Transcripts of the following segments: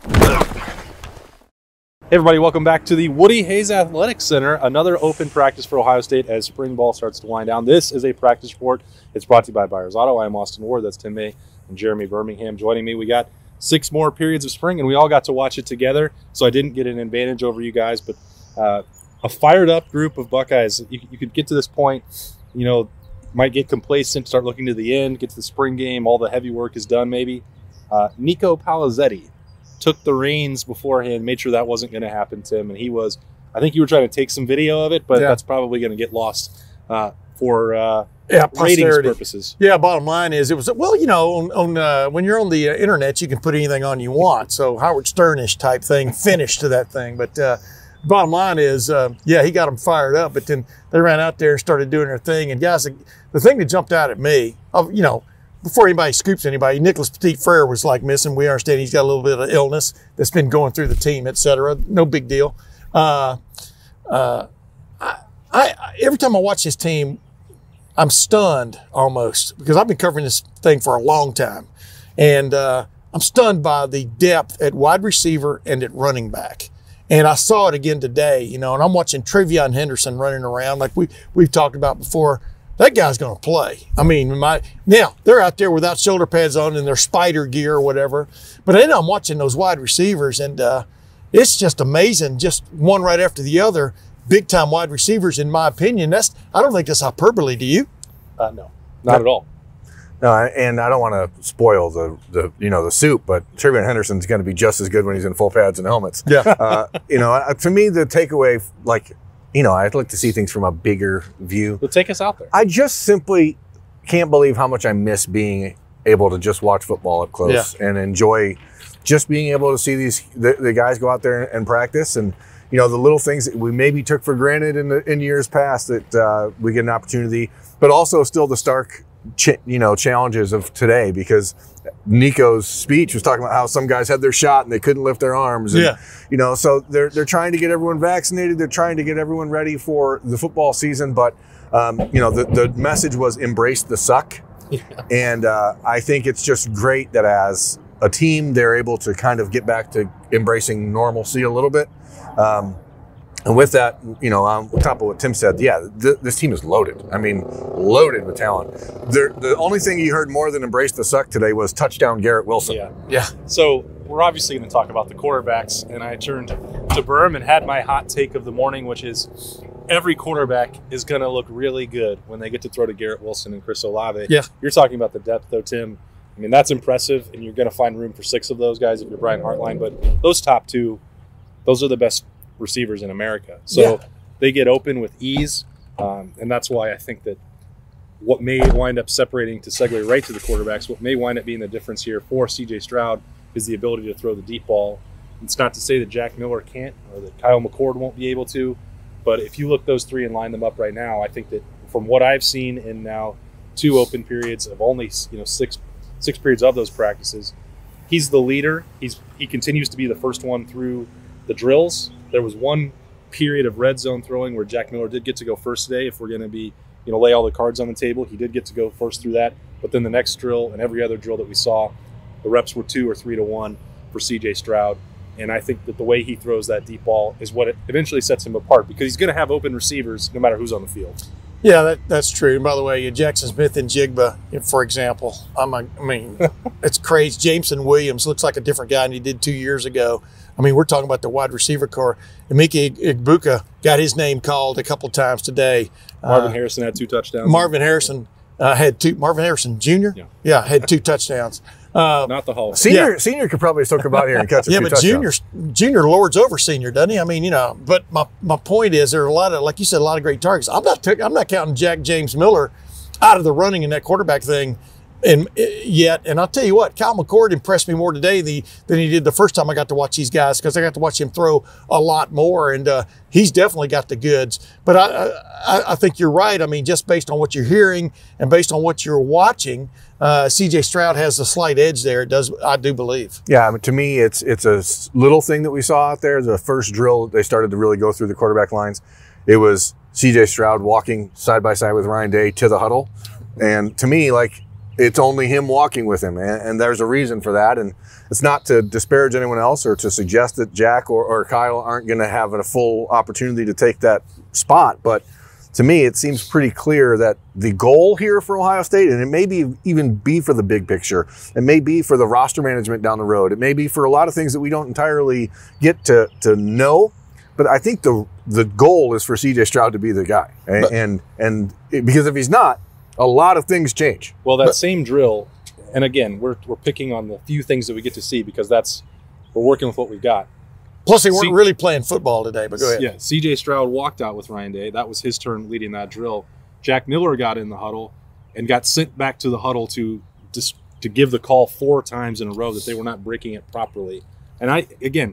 Hey everybody, welcome back to the Woody Hayes Athletic Center. Another open practice for Ohio State as spring ball starts to wind down. This is a practice report. It's brought to you by Byers Auto. I'm Austin Ward. That's Tim May and Jeremy Birmingham joining me. We got 6 more periods of spring, and we all got to watch it together, so I didn't get an advantage over you guys, but a fired-up group of Buckeyes. You could get to this point, you know, might get complacent, start looking to the end, get to the spring game, all the heavy work is done maybe. Nico Palazetti took the reins beforehand, made sure that wasn't going to happen, Tim. And he was, I think you were trying to take some video of it, but that's probably going to get lost for ratings purposes. Yeah, bottom line is it was, well, you know, when you're on the internet, you can put anything on you want. So Howard Stern-ish type thing, finish to that thing. But bottom line is, he got them fired up, but then they ran out there and started doing their thing. And guys, the thing that jumped out at me, you know, before anybody scoops anybody, Nicholas Petit-Frere was like missing. We understand he's got a little bit of illness that's been going through the team, et cetera. No big deal. Every time I watch this team, I'm stunned almost because I've been covering this thing for a long time. And I'm stunned by the depth at wide receiver and at running back. And I saw it again today, you know, and I'm watching Trevion Henderson running around like we've talked about before. That guy's going to play. I mean, now they're out there without shoulder pads on in their spider gear or whatever. But then I'm watching those wide receivers, and it's just amazing. Just one right after the other, big time wide receivers. In my opinion, I don't think that's hyperbole. Do you? No, not at all. No, and I don't want to spoil the soup, but Trevion Henderson's going to be just as good when he's in full pads and helmets. Yeah. You know, to me, the takeaway, like, you know, I'd like to see things from a bigger view. Well, take us out there. I just simply can't believe how much I miss being able to just watch football up close and enjoy just being able to see the guys go out there and practice, and you know, the little things that we maybe took for granted in years past that we get an opportunity, but also still the stark challenges of today, because Nico's speech was talking about how some guys had their shot and they couldn't lift their arms. And, you know, so they're trying to get everyone vaccinated. They're trying to get everyone ready for the football season. But, you know, the message was embrace the suck. And I think it's just great that as a team, they're able to kind of get back to embracing normalcy a little bit. And with that, you know, on top of what Tim said, this team is loaded. I mean, loaded with talent. The only thing you heard more than embrace the suck today was touchdown Garrett Wilson. Yeah. So we're obviously going to talk about the quarterbacks, and I turned to Berm and had my hot take of the morning, which is every quarterback is going to look really good when they get to throw to Garrett Wilson and Chris Olave. Yeah. You're talking about the depth, though, Tim. I mean, that's impressive, and you're going to find room for 6 of those guys if you're Brian Hartline. But those top 2, those are the best receivers in America. So they get open with ease, and that's why I think that what may wind up separating, to segue right to the quarterbacks, what may wind up being the difference here for C.J. Stroud is the ability to throw the deep ball. It's not to say that Jack Miller can't or that Kyle McCord won't be able to, but if you look those 3 and line them up right now, I think that from what I've seen in now 2 open periods of only 6 periods of those practices, he's the leader. He continues to be the first one through the drills. There was one period of red zone throwing where Jack Miller did get to go first today. If we're going to be, you know, lay all the cards on the table, he did get to go first through that. But then the next drill and every other drill that we saw, the reps were 2 or 3 to 1 for C.J. Stroud. And I think that the way he throws that deep ball is what it eventually sets him apart, because he's going to have open receivers no matter who's on the field. Yeah, that's true. And by the way, Jackson Smith and Jigba, for example, I mean, it's crazy. Jameson Williams looks like a different guy than he did 2 years ago. I mean, we're talking about the wide receiver core. Emeka Egbuka got his name called a couple of times today. Marvin Harrison had 2 touchdowns. Marvin Harrison had 2. Marvin Harrison Jr.? Yeah, had 2 touchdowns. Not the Hall. Senior could probably still come out here and catch a few touchdowns. Junior lords over senior, doesn't he? I mean, you know, but my point is there are a lot of, like you said, a lot of great targets. I'm not counting Jack James Miller out of the running in that quarterback thing yet. And I'll tell you what, Kyle McCord impressed me more today than he did the first time I got to watch these guys, because I got to watch him throw a lot more, and he's definitely got the goods. But I think you're right. I mean, just based on what you're hearing and based on what you're watching, C.J. Stroud has a slight edge there. I do believe. Yeah, I mean, to me, it's a little thing that we saw out there. The first drill, they started to really go through the quarterback lines. It was C.J. Stroud walking side by side with Ryan Day to the huddle. And to me, like, it's only him walking with him, and there's a reason for that. And it's not to disparage anyone else or to suggest that Jack or Kyle aren't going to have a full opportunity to take that spot, but to me, it seems pretty clear that the goal here for Ohio State, and it may be even be for the big picture, it may be for the roster management down the road, it may be for a lot of things that we don't entirely get to know, but I think the goal is for CJ Stroud to be the guy, because if he's not, a lot of things change. Well, same drill, and again, we're picking on the few things that we get to see because we're working with what we've got. Plus, they weren't really playing football today, but go ahead. Yeah, C.J. Stroud walked out with Ryan Day. That was his turn leading that drill. Jack Miller got in the huddle and got sent back to the huddle to give the call 4 times in a row that they were not breaking it properly. And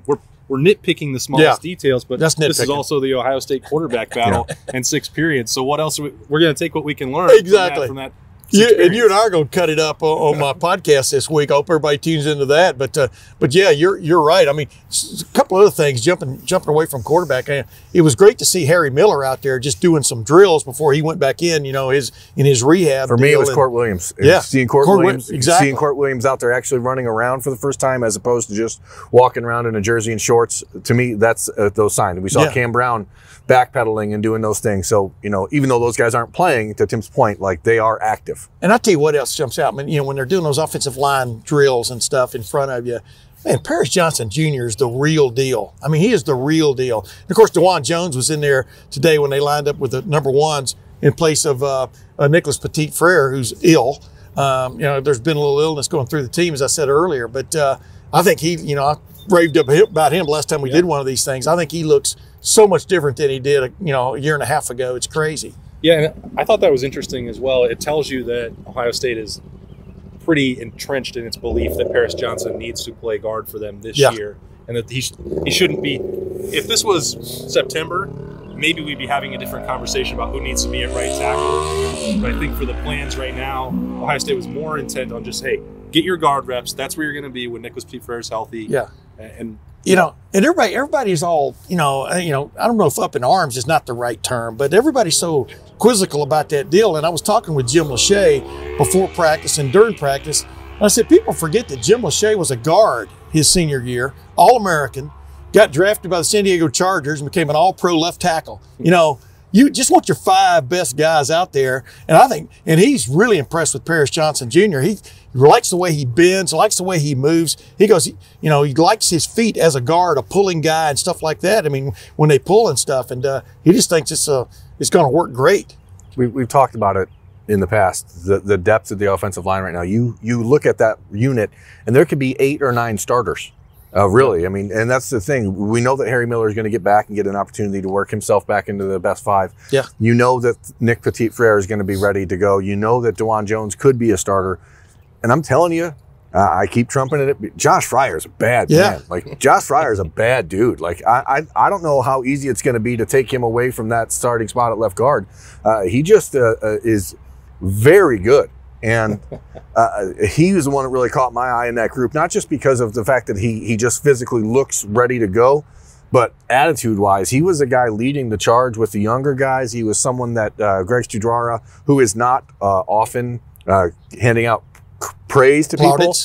we're nitpicking the smallest details, but this is also the Ohio State quarterback battle and 6 periods. So what else? We're going to take what we can learn from that and you and I are going to cut it up on my podcast this week. I hope everybody tunes into that. But yeah, you're right. I mean, a couple other things jumping away from quarterback. It was great to see Harry Miller out there just doing some drills before he went back in. His rehab. For me, it was Court Williams. Seeing Court Williams out there actually running around for the first time, as opposed to just walking around in a jersey and shorts. To me, that's those signs. We saw Cam Brown backpedaling and doing those things. So, even though those guys aren't playing, to Tim's point, like, they are active. And I'll tell you what else jumps out. When they're doing those offensive line drills and stuff in front of you, man, Paris Johnson Jr. is the real deal. I mean, he is the real deal. And of course, DeJuan Jones was in there today when they lined up with the number 1s in place of Nicholas Petit-Frere, who's ill. There's been a little illness going through the team, as I said earlier. But I think I raved up about him last time we did one of these things. I think he looks so much different than he did, a year and a half ago. It's crazy. Yeah, and I thought that was interesting as well. It tells you that Ohio State is pretty entrenched in its belief that Paris Johnson needs to play guard for them this year, and that he shouldn't be. If this was September, maybe we'd be having a different conversation about who needs to be at right tackle. But I think for the plans right now, Ohio State was more intent on just, hey, get your guard reps. That's where you're going to be when Nicholas Petit-Frere is healthy. Yeah, and everybody's all, I don't know if up in arms is not the right term, but everybody's so quizzical about that deal. And I was talking with Jim Lachey before practice and during practice. And I said, people forget that Jim Lachey was a guard his senior year, All-American, got drafted by the San Diego Chargers and became an all-pro left tackle. You just want your 5 best guys out there. And he's really impressed with Paris Johnson Jr. He likes the way he bends, likes the way he moves. He goes, he likes his feet as a guard, a pulling guy and stuff like that. I mean, when they pull and stuff, and he just thinks it's going to work great. We've talked about it in the past, the depth of the offensive line right now. You look at that unit, and there could be 8 or 9 starters. Really, I mean, and that's the thing. We know that Harry Miller is going to get back and get an opportunity to work himself back into the best 5. Yeah. You know that Nick Petit-Frere is going to be ready to go. You know that DeJuan Jones could be a starter. And I'm telling you, I keep trumpeting it. Josh Fryer is a bad man. Like, Josh Fryer is a bad dude. Like, I don't know how easy it's going to be to take him away from that starting spot at left guard. He just is very good. And he was the one that really caught my eye in that group, not just because of the fact that he just physically looks ready to go, but attitude-wise, he was the guy leading the charge with the younger guys. He was someone that Greg Studrara, who is not often handing out praise to people.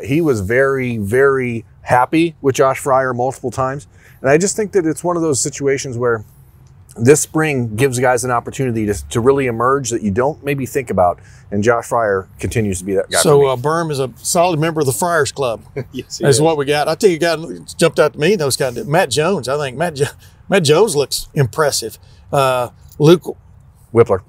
He was very, very happy with Josh Fryer multiple times. And I just think that it's one of those situations where this spring gives guys an opportunity to really emerge that you don't maybe think about, and Josh Fryer continues to be that guy. So Berm is a solid member of the Friars Club. Yes, that's what we got. I tell you, a guy jumped out to me. Those guys, Matt Jones. I think Matt Jones looks impressive. Luke Whippler,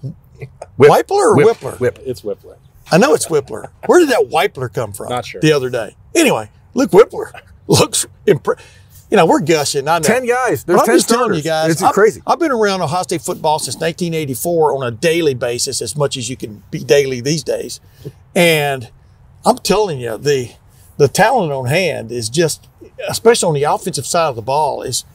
Whippler or Whippler? It's Whippler. I know it's Whippler. Where did that Whippler come from? Not sure. The other day. Anyway, Luke Whippler looks impressive. We're gushing. I know. 10 guys. There's 10 I'm just starters. telling you guys. It's crazy. I've been around Ohio State football since 1984 on a daily basis, as much as you can be daily these days. And I'm telling you, the talent on hand is just, especially on the offensive side of the ball, is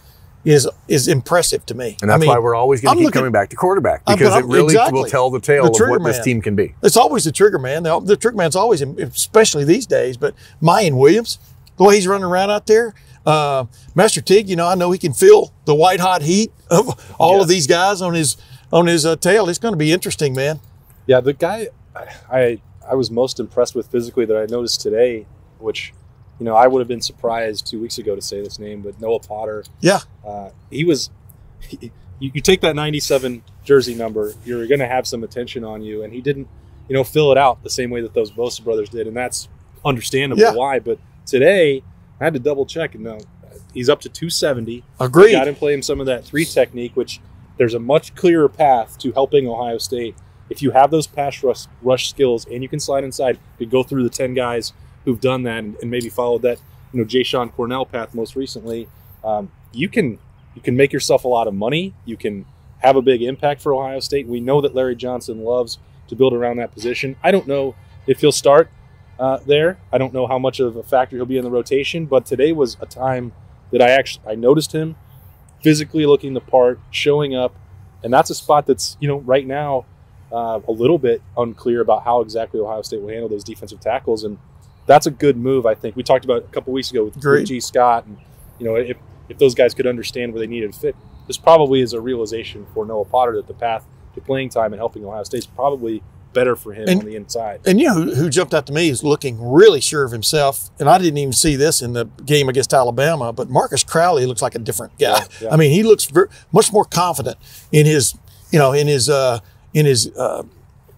impressive to me. And that's why we're always going to keep coming back to quarterback, because it really will tell the tale of what this team can be. It's always the trigger man. The trigger man's always, especially these days. But Mayan Williams, the way he's running around out there, Master Tig, I know he can feel the white hot heat of all of these guys on his tail. It's going to be interesting, man. Yeah, the guy, I I was most impressed with physically that I noticed today, which, I would have been surprised 2 weeks ago to say this name, but Noah Potter. Yeah. You take that 97 jersey number, you're going to have some attention on you, and he didn't, fill it out the same way that those Bosa brothers did, and that's understandable why. But today, I had to double check, and he's up to 270. Agreed. Got him playing some of that 3 technique, which there's a much clearer path to helping Ohio State. If you have those pass rush skills and you can slide inside, you go through the 10 guys who've done that and maybe followed that, Jay Sean Cornell path most recently. You can make yourself a lot of money. You can have a big impact for Ohio State. We know that Larry Johnson loves to build around that position. I don't know if he'll start there. I don't know how much of a factor he'll be in the rotation, but today was a time that I noticed him physically looking the part, showing up, and that's a spot that's, right now a little bit unclear about how exactly Ohio State will handle those defensive tackles, and that's a good move, I think. We talked about it a couple weeks ago with G. Scott, and, if those guys could understand where they needed to fit, this probably is a realization for Noah Potter that the path to playing time and helping Ohio State is probably better for him on the inside. And who jumped out to me is looking really sure of himself, and I didn't even see this in the game against Alabama, but Marcus Crowley looks like a different guy. Yeah. I mean, he looks much more confident in his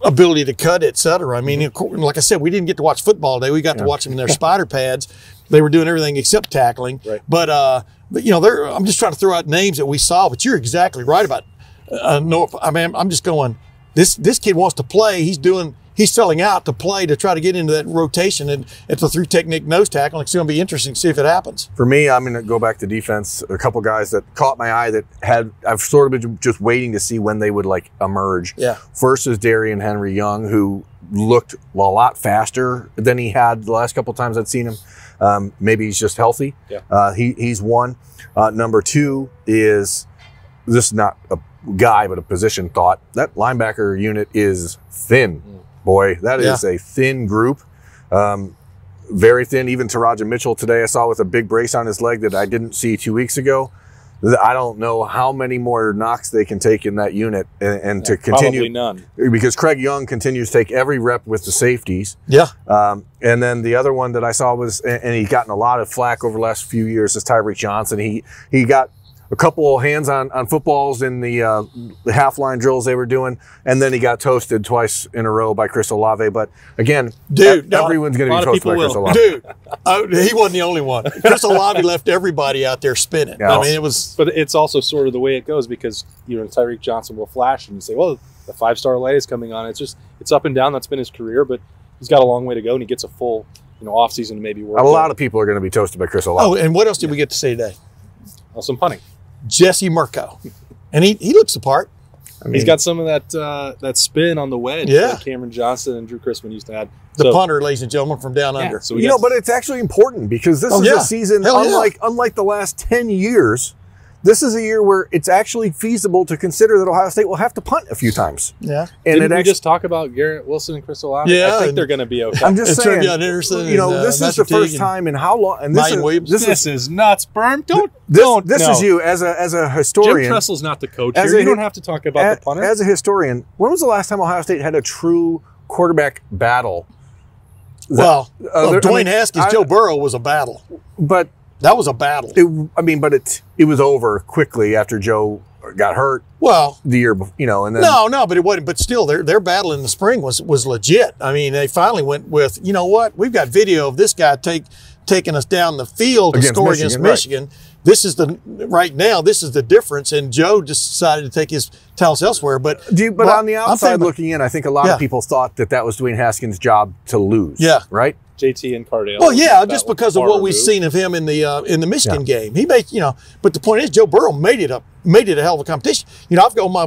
ability to cut, et cetera. I mean, like I said, we didn't get to watch football today. We got to watch them in their spider pads. They were doing everything except tackling. Right. But I'm just trying to throw out names that we saw. But you're exactly right about Noah. I mean, I'm just going. This kid wants to play. He's selling out to play to try to get into that rotation and at the 3 technique nose tackle. It's going to be interesting to see if it happens. For me, I'm going to go back to defense. A couple guys that caught my eye that I've sort of been just waiting to see when they would emerge. Yeah. First is Darry and Henry Young, who looked a lot faster than he had the last couple times I'd seen him. Maybe he's just healthy. Yeah. He's one. Number 2 is, this is not a guy, but a position thought. That linebacker unit is thin. Boy, that is a thin group. Very thin. Even Tyrique Mitchell today I saw with a big brace on his leg that I didn't see 2 weeks ago. I don't know how many more knocks they can take in that unit and to continue. Probably none. Because Craig Young continues to take every rep with the safeties. Yeah. And then the other one that I saw was, and he's gotten a lot of flack over the last few years, is Tyrique Johnson. He got a couple hands on footballs in the half-line drills they were doing, and then he got toasted twice in a row by Chris Olave. But again, everyone's going to be toasted by Chris Olave. Dude, he wasn't the only one. Chris Olave left everybody out there spinning. Yeah. I mean, it was. But it's also sort of the way it goes because Tyrique Johnson will flash and you say, well, the 5-star light is coming on. It's up and down. That's been his career, but he's got a long way to go, and he gets a full offseason to maybe work. A lot of people are going to be toasted by Chris Olave. Oh, and what else did we get to say today? Well, some punting. Jesse Murko, and he looks the part. I mean, he's got some of that spin on the wedge that Cameron Johnson and Drew Chrisman used to have. The punter, ladies and gentlemen, from down under. So but it's actually important because this is a season unlike the last 10 years. This is a year where it's actually feasible to consider that Ohio State will have to punt a few times. Yeah. And didn't we just talk about Garrett Wilson and Chris Olave? Yeah. I think they're going to be okay. I'm just saying, Anderson this is the first time in how long? And this is nuts, Berm. This is you as a historian. Jim Tressel's not the coach here. You don't have to talk about the punter. As a historian, when was the last time Ohio State had a true quarterback battle? Dwayne Haskins, Joe Burrow was a battle. But that was a battle. It was over quickly after Joe got hurt. Well, the year before, and then but it wasn't. But still, their battle in the spring was legit. I mean, they finally went with, what? We've got video of this guy taking us down the field to score against Michigan. Right. This is the difference. And Joe just decided to take his talents elsewhere. But on the outside looking in, I think a lot of people thought that was Dwayne Haskins' job to lose. Yeah. Right. JT and Cardale. Well, yeah, just because of what we've seen of him in the Michigan game, he made But the point is, Joe Burrow made it a hell of a competition. I've got my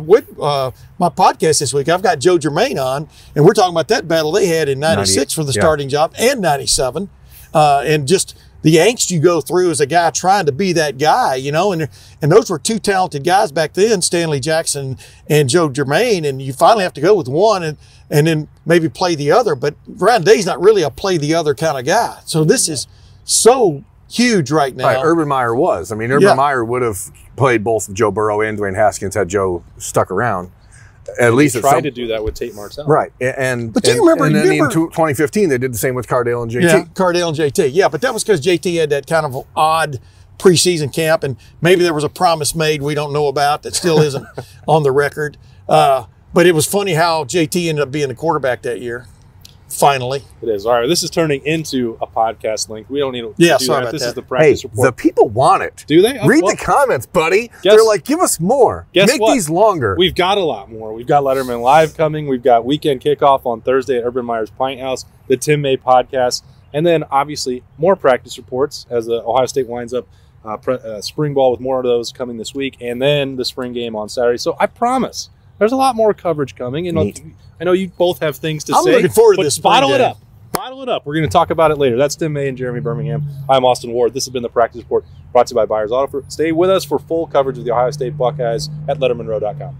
podcast this week. I've got Joe Germain on, and we're talking about that battle they had in '96 for the starting job and '97, and just the angst you go through as a guy trying to be that guy, and those were 2 talented guys back then, Stanley Jackson and Joe Germain, and you finally have to go with one and then maybe play the other. But Ryan Day's not really a play the other kind of guy. So this is so huge right now. Right, Urban Meyer was. I mean, Urban Meyer would have played both Joe Burrow and Dwayne Haskins had Joe stuck around. at least tried to do that with Tate Martell. Right. But you remember, and then in 2015, they did the same with Cardale and JT. Yeah, Cardale and JT. Yeah, but that was because JT had that kind of odd preseason camp, and maybe there was a promise made we don't know about that still isn't on the record. But it was funny how JT ended up being the quarterback that year. Finally. It is. All right. This is turning into a podcast link. We don't need to do that. About this that. is the practice report. The people want it. Do they? Read the comments, buddy. They're like, give us more. Make these longer. We've got a lot more. We've got Letterman Live coming. We've got weekend kickoff on Thursday at Urban Meyer's Pint House, the Tim May podcast, and then obviously more practice reports as the Ohio State winds up spring ball with more of those coming this week, and then the spring game on Saturday. So I promise there's a lot more coverage coming. And I know you both have things to say. I'm looking forward to this. Bottle it up. Bottle it up. We're going to talk about it later. That's Tim May and Jeremy Birmingham. I'm Austin Ward. This has been the Practice Report brought to you by Byers Auto. Stay with us for full coverage of the Ohio State Buckeyes at LettermenRow.com.